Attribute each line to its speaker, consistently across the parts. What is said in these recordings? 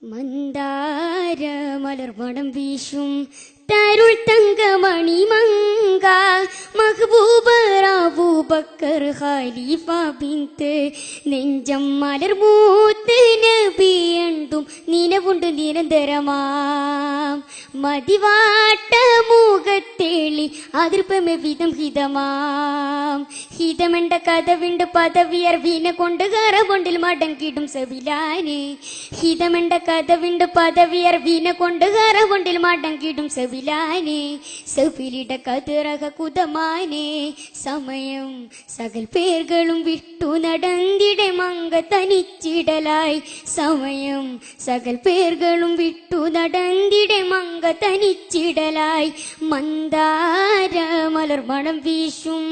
Speaker 1: മന്ദാര മലർവടം വീശും തരുൾ തങ്കമണി മങ്ക മഹബൂബർ അബൂബക്കർ ഖലീഫ ബിന്ത് നെഞ്ചം മലർമൂത്ത് നബിയണ്ടും നിലവുണ്ട് നിരന്തരമാം മതിവാട്ട മുഖത്തേളി അതിർപ്പമേ വിധം ഹിതമാം ഹിതമെണ്ട കഥവിണ്ട് പദവിയർ വീന കൊണ്ട് കറകൊണ്ടിൽ മടങ്ങിടും സബിലാന് ഹിതമെണ്ട കഥവിണ്ട് പദവിയർ വീന കൊണ്ട് കറകൊണ്ടിൽ മടങ്ങിടും സബിലാന് സബിലിട കതിറക കുതമാനെ സമയം സകൽ പേர்களுം വിട്ടു നടന്നിടെ മങ്ക തനിച്ചിടലായി സമയം സകൽ പേர்களுം വിട്ടു നടന്നിടെ മങ്ക തനിച്ചിടലായി മന്ദാര മലർമണം വീശും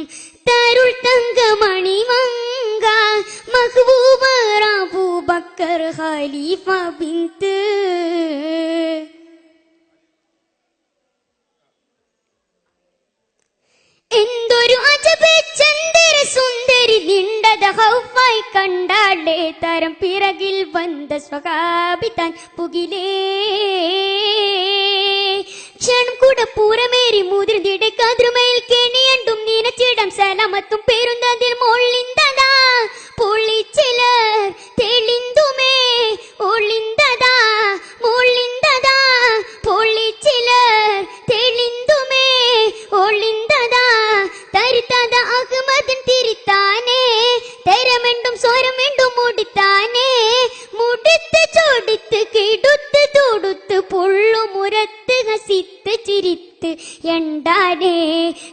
Speaker 1: തരുൾ തങ്കമണി മങ്ക മഹബൂബർ അബൂബക്കർ ഖലീഫ ബിന്ത് എന്തൊരു അജബ് ചന്ദ്ര സുന്ദരി നിണ്ടത ഹൗവായി കണ്ടാടേ തരം പിറകിൽ വന്ന സ്വഹാബി താൻ പുകിലേ ക്ഷണം കൂടെ പൂരമേറി മുതിർന്നിടെ കതിരുമയിൽ കെണിയണ്ടും നീനച്ചിടം സലാമത്തും പേരുന്നതിൽ മൊള്ളിന്തതാ പൊള്ളിച്ചിലർ തെളിന്തുമേ ഒളിന്തതാ മൊള്ളിന്തതാ പൊള്ളിച്ചിലർ തെളിന്തുമേ ഒളിന്തതാ തരുത്തത അഹ്മദൻ തിരിത്താനേ തരമെണ്ടും സ്വരമെണ്ടും മുടിത്താനേ മുടിത്ത് ചൊടിത്ത് കിടുത്ത് തൊടുത്ത് പുള്ളുമുരത്ത് ഹസിത്ത് ചിരിത്ത് എണ്ടാനേ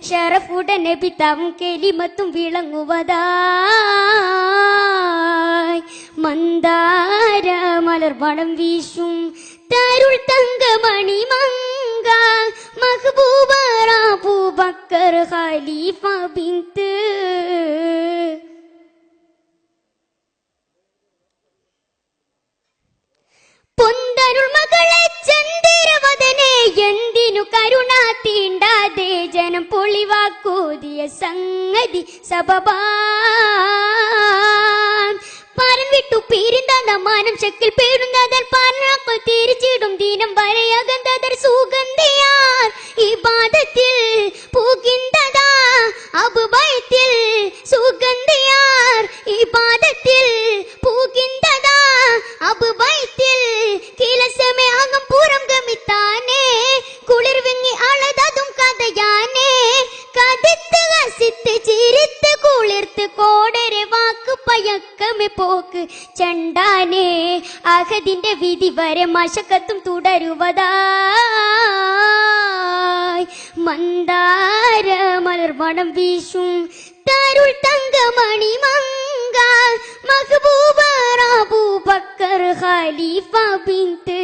Speaker 1: ഷറഫുടനെ പിതാവും കെലിമത്തും വിളങ്ങുവതായി മന്ദാര മലർവടം വീശും തരുൾ തങ്കമണി മങ്ക മഹബൂബർ അബൂബക്കർ ഖലീഫ ബിന്ത് പൊന്തരുൾ മകളെ ചന്ദ്രവദനെ എന്തിനു കരുണ തീണ്ടാതെ ജനം പൊളിവാക്കൂതിയ സംഗതി സബബാ പാരൻ വിട്ടു പീരിന്താ മാനം ശക്കിൽ പേടുന്നതർ പാരനാക്കൾ തിരിച്ചിടും ദീനം വരെയകന്തതർ സുഗന്ധിയാർ ഇബാദത്തിൽ പൂകിന്തതാ അബുബൈത്തിൽ സുഗന്ധിയാർ ഇബാദത്തിൽ പൂകിന്തതാ അബുബൈത്തിൽ കിലസമേ അകം പൂരം ഗമിത്താനേ കുളിർ വിങ്ങി അളതതും കഥയാനേ കഥിത്ത് ഹസിത്ത് ചിരിത്ത് കുളിർത്ത് കോടരെ വാക്ക് പയക്കമേ പോക്ക് ചണ്ടാനേ അഹദിന്റെ വിധി വരെ മശക്കത്തും തുടരുവതായി മന്ദാര മലർവടം വീശും തരുൾ തങ്കമണി മങ്ക മഹബൂബർ അബൂബക്കർ ഖലീഫ ബിന്ത്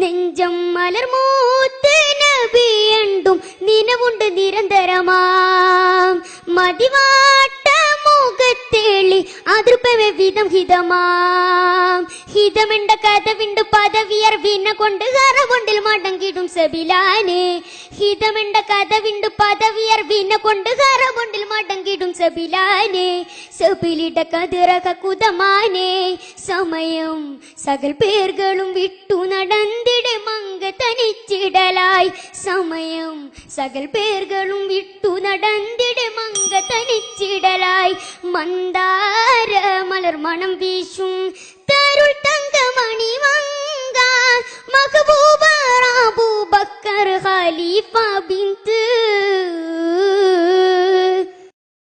Speaker 1: നെഞ്ചം മലർമൂത്ത് നബിയണ്ടും നിലവുണ്ട് നിരന്തരമാം മതിവാട്ട മുഖത്തേളി അതിർപ്പവേ വിധം ഹിതമാം ഹിതമെണ്ട കഥവിണ്ട് പദവിയർ വീന കൊണ്ട് കറകൊണ്ടിൽ മടങ്ങിടും സബിലാന് ഹിതമെണ്ട കഥവിണ്ട് പദവിയർ വീന കൊണ്ട് കറകൊണ്ടിൽ മടങ്ങിടും സബിലാന് സബിലിട കതിറക കുതമാനെ സമയം സകൽ പേர்களுം വിട്ടു നടന്നിടെ മങ്ക തനിച്ചിടലായി സമയം സകൽ പേர்களுം വിട്ടു നടന്നിടെ മങ്ക തനിച്ചിടലായി മന്ദാര മലർമണം വീശും തരുൾ തങ്കമണി മങ്ക മഹബൂബർ അബൂബക്കർ ഖലീഫ ബിന്ത്